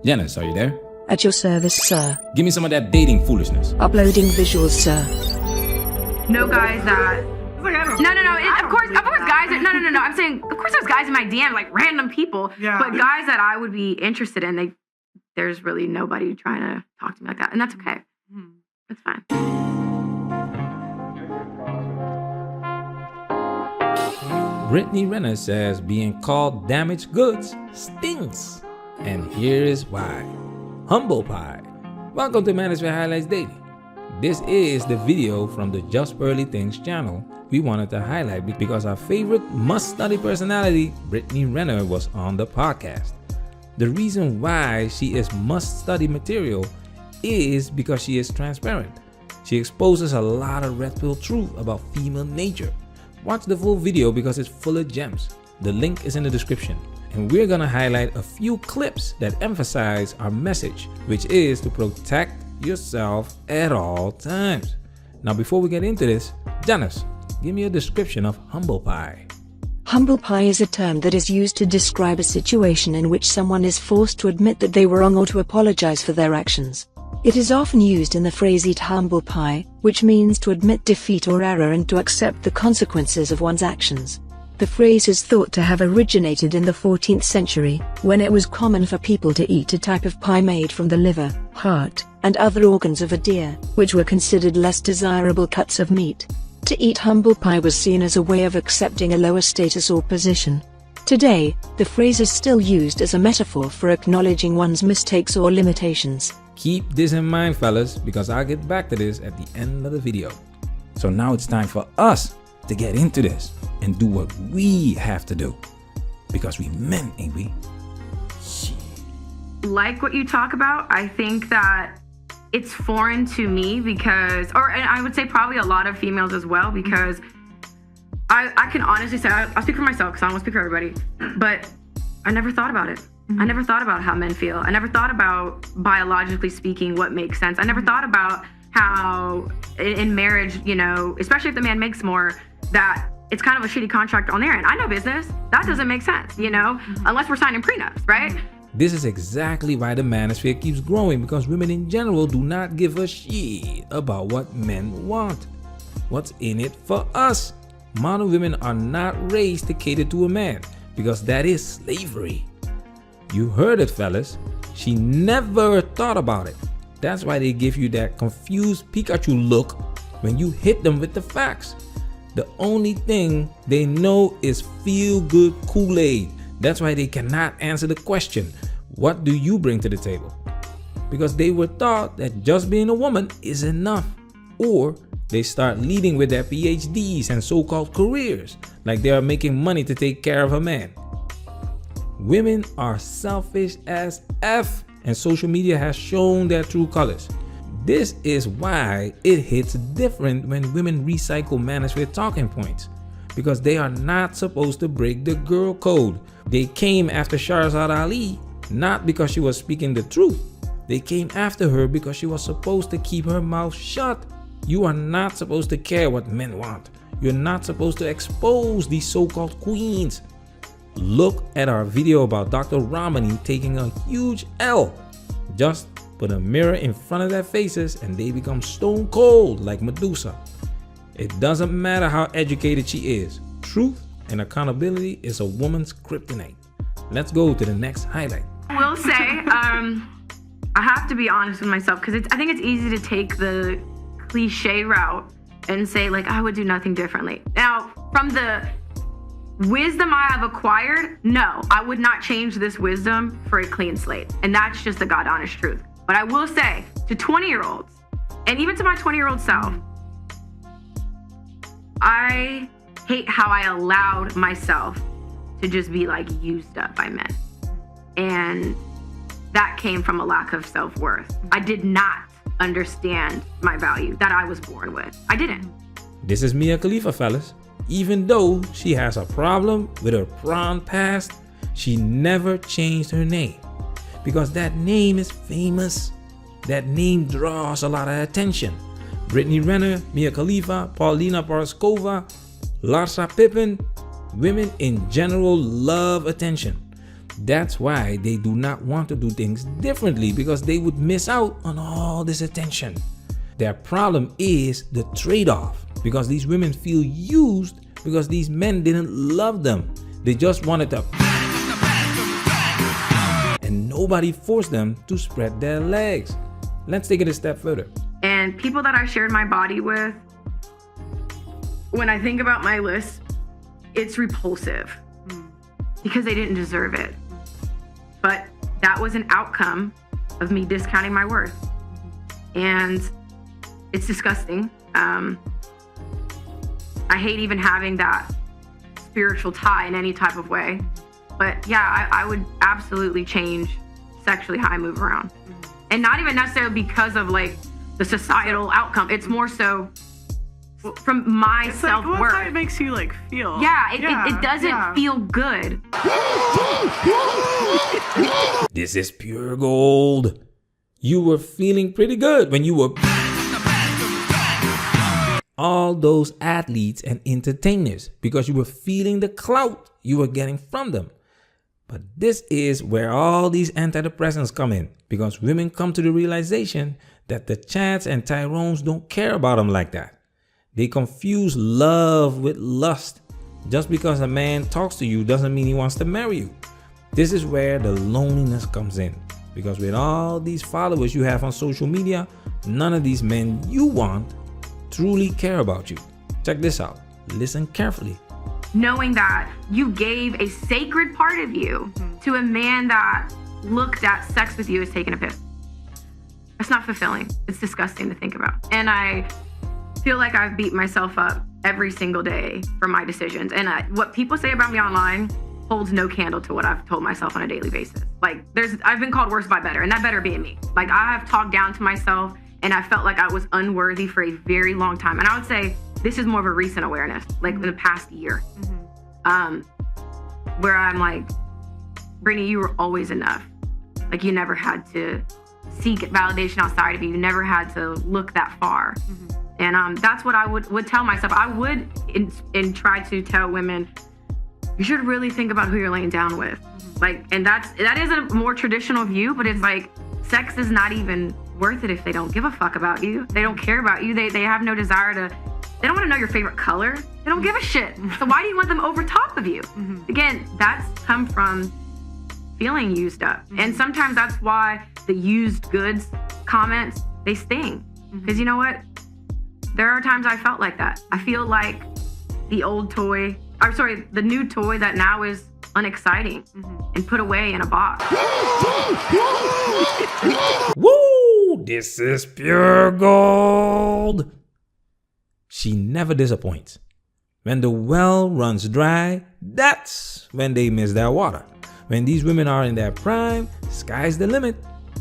Janice, are you there? At your service, sir. Give me some of that dating foolishness. Uploading visuals, sir. No guys that... Of course, guys are... No. I'm saying, of course there's guys in my DM, like random people. Yeah. But guys that I would be interested in, there's really nobody trying to talk to me like that. And that's okay. That's fine. Brittany Renner says being called damaged goods stinks. And here is why. Humble Pie. Welcome to Manosphere Highlights Daily. This is the video from the Just Pearly Things channel we wanted to highlight because our favorite must-study personality, Brittany Renner, was on the podcast. The reason why she is must-study material is because she is transparent. She exposes a lot of red pill truth about female nature. Watch the full video because it's full of gems. The link is in the description. And we're gonna highlight a few clips that emphasize our message, which is to protect yourself at all times. Now, before we get into this, Janice, give me a description of humble pie. Humble pie is a term that is used to describe a situation in which someone is forced to admit that they were wrong or to apologize for their actions. It is often used in the phrase eat humble pie, which means to admit defeat or error and to accept the consequences of one's actions. The phrase is thought to have originated in the 14th century, when it was common for people to eat a type of pie made from the liver, heart, and other organs of a deer, which were considered less desirable cuts of meat. To eat humble pie was seen as a way of accepting a lower status or position. Today, the phrase is still used as a metaphor for acknowledging one's mistakes or limitations. Keep this in mind, fellas, because I'll get back to this at the end of the video. So now it's time for us to get into this and do what we have to do. Because we men, ain't we? Shit. Like what you talk about, I think that it's foreign to me because, and I would say probably a lot of females as well, because I can honestly say, I'll speak for myself because I don't want to speak for everybody, but I never thought about it. I never thought about how men feel. I never thought about, biologically speaking, what makes sense. I never thought about how in marriage, especially if the man makes more, that it's kind of a shitty contract on their end. I know business. That doesn't make sense, unless we're signing prenups, right? This is exactly why the manosphere keeps growing, because women in general do not give a shit about what men want. What's in it for us? Modern women are not raised to cater to a man, because that is slavery. You heard it, fellas. She never thought about it. That's why they give you that confused Pikachu look when you hit them with the facts. The only thing they know is feel-good Kool-Aid. That's why they cannot answer the question, what do you bring to the table? Because they were taught that just being a woman is enough. Or they start leading with their PhDs and so-called careers, like they are making money to take care of a man. Women are selfish as F, and social media has shown their true colors. This is why it hits different when women recycle manosphere talking points, because they are not supposed to break the girl code. They came after Shahrazad Ali not because she was speaking the truth. They came after her because she was supposed to keep her mouth shut. You are not supposed to care what men want. You're not supposed to expose these so-called queens. Look at our video about Dr. Ramani taking a huge L. Just put a mirror in front of their faces and they become stone cold like Medusa. It doesn't matter how educated she is. Truth and accountability is a woman's kryptonite. Let's go to the next highlight. I will say, I have to be honest with myself, because I think it's easy to take the cliche route and say, I would do nothing differently. Now, from the wisdom I have acquired, no, I would not change this wisdom for a clean slate. And that's just the God honest truth. But I will say to 20-year-olds, and even to my 20-year-old self, I hate how I allowed myself to just be used up by men. And that came from a lack of self-worth. I did not understand my value that I was born with. I didn't. This is Mia Khalifa, fellas. Even though she has a problem with her prawn past, she never changed her name. Because that name is famous. That name draws a lot of attention. Brittany Renner, Mia Khalifa, Paulina Poroskova, Larsa Pippen, women in general love attention. That's why they do not want to do things differently, because they would miss out on all this attention. Their problem is the trade-off, because these women feel used because these men didn't love them. They just wanted to, and nobody forced them to spread their legs. Let's take it a step further. And people that I shared my body with, when I think about my list, it's repulsive because they didn't deserve it. But that was an outcome of me discounting my worth. And it's disgusting. I hate even having that spiritual tie in any type of way. But yeah, I would absolutely change sexually how I move around. And not even necessarily because of like the societal outcome. It's more so from my self-worth. Well, that's how it makes you like feel. Yeah, it doesn't feel good. This is pure gold. You were feeling pretty good when you were all those athletes and entertainers, because you were feeling the clout you were getting from them. But this is where all these antidepressants come in, because women come to the realization that the Chads and Tyrones don't care about them like that. They confuse love with lust. Just because a man talks to you doesn't mean he wants to marry you. This is where the loneliness comes in, because with all these followers you have on social media, none of these men you want truly care about you. Check this out. Listen carefully. Knowing that you gave a sacred part of you to a man that looked at sex with you as taking a piss. That's not fulfilling. It's disgusting to think about. And I feel like I've beat myself up every single day for my decisions. And what people say about me online holds no candle to what I've told myself on a daily basis. Like I've been called worse by better, and that better being me. Like I have talked down to myself, and I felt like I was unworthy for a very long time. And I would say this is more of a recent awareness, like in the past year, where I'm like, Brittany, you were always enough. Like you never had to seek validation outside of you. You never had to look that far. And that's what I would tell myself. I would and try to tell women, you should really think about who you're laying down with. Like, and that is a more traditional view, but it's like sex is not even worth it if they don't give a fuck about you. They don't care about you. They have no desire to, they don't want to know your favorite color. They don't give a shit. So why do you want them over top of you? Again, that's come from feeling used up. And sometimes that's why the used goods comments, they sting. Because you know what? There are times I felt like that. I feel like the new toy that now is unexciting and put away in a box. Woo! This is pure gold. She never disappoints. When the well runs dry, that's when they miss their water. When these women are in their prime, sky's the limit.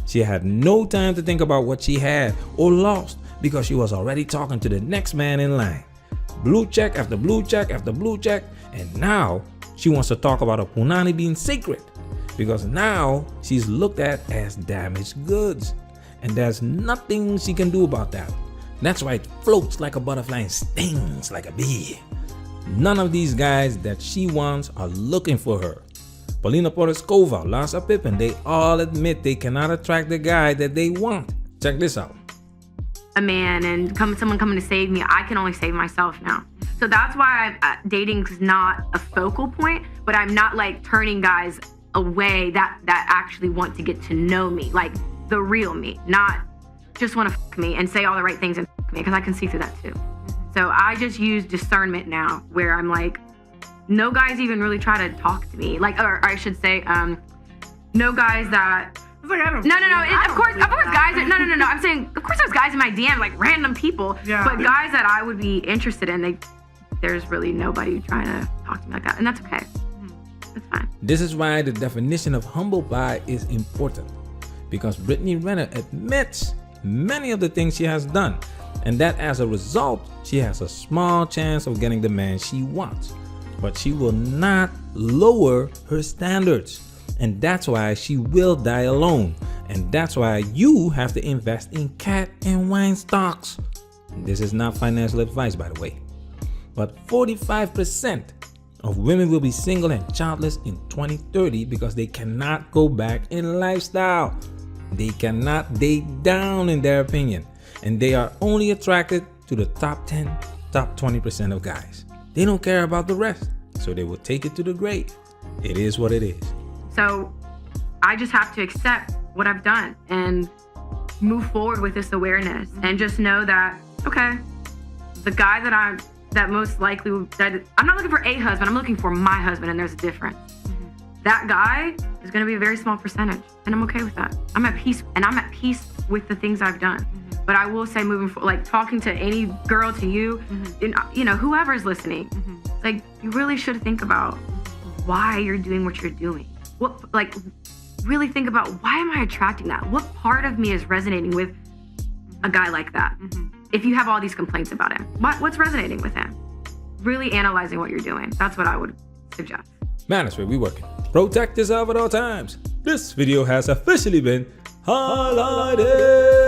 She had no time to think about what she had or lost, because she was already talking to the next man in line. Blue check after blue check after blue check, and now she wants to talk about a punani being sacred, because now she's looked at as damaged goods, and there's nothing she can do about that. That's why it floats like a butterfly and stings like a bee. None of these guys that she wants are looking for her. Paulina Poroskova, Lance Pippen, they all admit they cannot attract the guy that they want. Check this out. A man and someone coming to save me, I can only save myself now. So that's why dating is not a focal point, but I'm not like turning guys away that actually want to get to know me, like the real me, not just want to fuck me and say all the right things and fuck me, because I can see through that too. So I just use discernment now, where I'm like, no guys even really try to talk to me, like, or I should say, no guys that. Like, I don't no. Of course, guys. No. I'm saying, of course, there's guys in my DM, like random people. Yeah. But guys that I would be interested in, there's really nobody trying to talk to me like that, and that's okay. That's fine. This is why the definition of humble pie is important, because Brittany Renner admits many of the things she has done, and that as a result, she has a small chance of getting the man she wants. But she will not lower her standards. And that's why she will die alone. And that's why you have to invest in cat and wine stocks. This is not financial advice, by the way. But 45% of women will be single and childless in 2030 because they cannot go back in lifestyle. They cannot date down, in their opinion, and they are only attracted to the top 10, top 20% of guys. They don't care about the rest, so they will take it to the grave. It is what it is. So I just have to accept what I've done and move forward with this awareness and just know that, okay, the guy that most likely, that I'm not looking for a husband, I'm looking for my husband, and there's a difference. That guy is going to be a very small percentage, and I'm okay with that. I'm at peace, and I'm at peace with the things I've done. But I will say, moving forward, like talking to any girl, to you, you know, whoever's listening, like, you really should think about why you're doing what you're doing. What, like, really think about, why am I attracting that? What part of me is resonating with a guy like that? If you have all these complaints about him, what's resonating with him? Really analyzing what you're doing. That's what I would suggest. Manosphere, we working. Protect yourself at all times. This video has officially been highlighted.